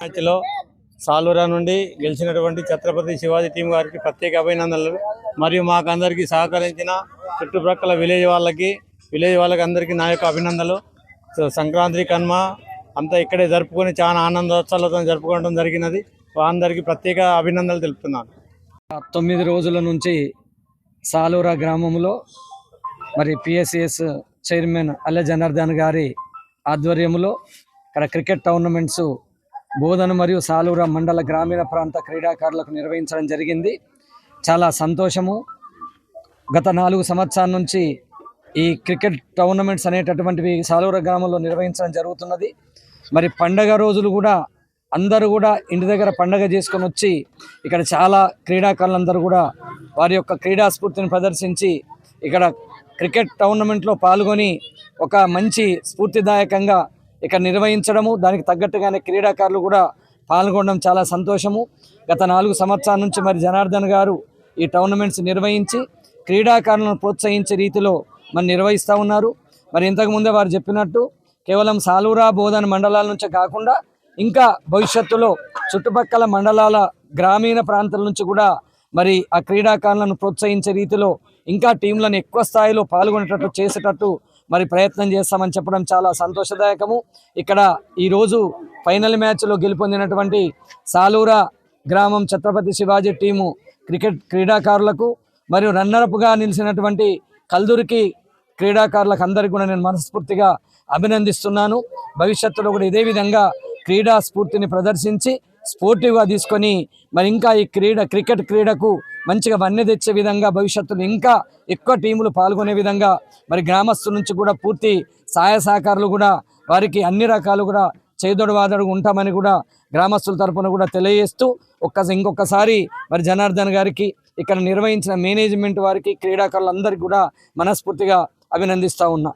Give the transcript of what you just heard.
మ్యాచ్లో సాలూరా నుండి గెలిచినటువంటి ఛత్రపతి శివాజీ టీం గారికి ప్రత్యేక అభినందనలు. మరియు మాకు అందరికీ సహకరించిన చుట్టుప్రక్కల విలేజ్ వాళ్ళకి అందరికీ నా యొక్క అభినందనలు. సంక్రాంతి కనుమ అంతా ఇక్కడే జరుపుకొని చాలా ఆనందోత్సవాలతో జరుపుకోవడం జరిగినది. అందరికీ ప్రత్యేక అభినందనలు తెలుపుతున్నాను. 9 రోజుల నుంచి సాలూరా గ్రామంలో మరి పిఎస్సిఎస్ చైర్మన్ అల్లె జనార్దన్ గారి ఆధ్వర్యంలో ఇక్కడ క్రికెట్ టోర్నమెంట్స్ బోధన మరియు సాలూరా మండల గ్రామీణ ప్రాంత క్రీడాకారులకు నిర్వహించడం జరిగింది. చాలా సంతోషము. గత 4 సంవత్సరాల నుంచి ఈ క్రికెట్ టోర్నమెంట్స్ అనేటటువంటివి సాలూరా గ్రామంలో నిర్వహించడం జరుగుతున్నది. మరి పండగ రోజులు కూడా అందరూ కూడా ఇంటి దగ్గర పండగ చేసుకొని వచ్చి ఇక్కడ చాలా క్రీడాకారులందరూ కూడా వారి యొక్క క్రీడా స్ఫూర్తిని ప్రదర్శించి ఇక్కడ క్రికెట్ టోర్నమెంట్లో పాల్గొని ఒక మంచి స్ఫూర్తిదాయకంగా ఇక్కడ నిర్వహించడము, దానికి తగ్గట్టుగానే క్రీడాకారులు కూడా పాల్గొనడం చాలా సంతోషము. గత 4 సంవత్సరాల నుంచి మరి జనార్దన్ గారు ఈ టోర్నమెంట్స్ నిర్వహించి క్రీడాకారులను ప్రోత్సహించే రీతిలో మరి నిర్వహిస్తూ ఉన్నారు. మరి ఇంతకుముందే వారు చెప్పినట్టు కేవలం సాలూరా బోధన మండలాల నుంచే కాకుండా ఇంకా భవిష్యత్తులో చుట్టుపక్కల మండలాల గ్రామీణ ప్రాంతాల నుంచి కూడా మరి ఆ క్రీడాకారులను ప్రోత్సహించే రీతిలో ఇంకా టీంలను ఎక్కువ స్థాయిలో పాల్గొనేటట్టు చేసేటట్టు మరి ప్రయత్నం చేస్తామని చెప్పడం చాలా సంతోషదాయకము. ఇక్కడ ఈరోజు ఫైనల్ మ్యాచ్లో గెలుపొందినటువంటి సాలూరా గ్రామం ఛత్రపతి శివాజీ టీము క్రికెట్ క్రీడాకారులకు మరియు రన్నరప్గా నిలిచినటువంటి కల్దురికి క్రీడాకారులకు అందరికీ కూడా నేను మనస్ఫూర్తిగా అభినందిస్తున్నాను. భవిష్యత్తులో కూడా ఇదే విధంగా క్రీడా స్ఫూర్తిని ప్రదర్శించి స్పోర్టివ్గా తీసుకొని మరి ఇంకా ఈ క్రికెట్ క్రీడకు మంచిగా వన్నె తెచ్చే విధంగా భవిష్యత్తులో ఇంకా ఎక్కువ టీములు పాల్గొనే విధంగా మరి గ్రామస్తుల నుంచి కూడా పూర్తి సహాయ సహకారాలు కూడా వారికి అన్ని రకాలు కూడా చేదోడు వాదోడు ఉంటామని కూడా గ్రామస్తుల తరపున కూడా తెలియజేస్తూ ఇంకొకసారి మరి జనార్దన్ గారికి ఇక్కడ నిర్వహించిన మేనేజ్మెంట్ వారికి క్రీడాకారులందరికీ కూడా మనస్ఫూర్తిగా అభినందిస్తూ ఉన్నా.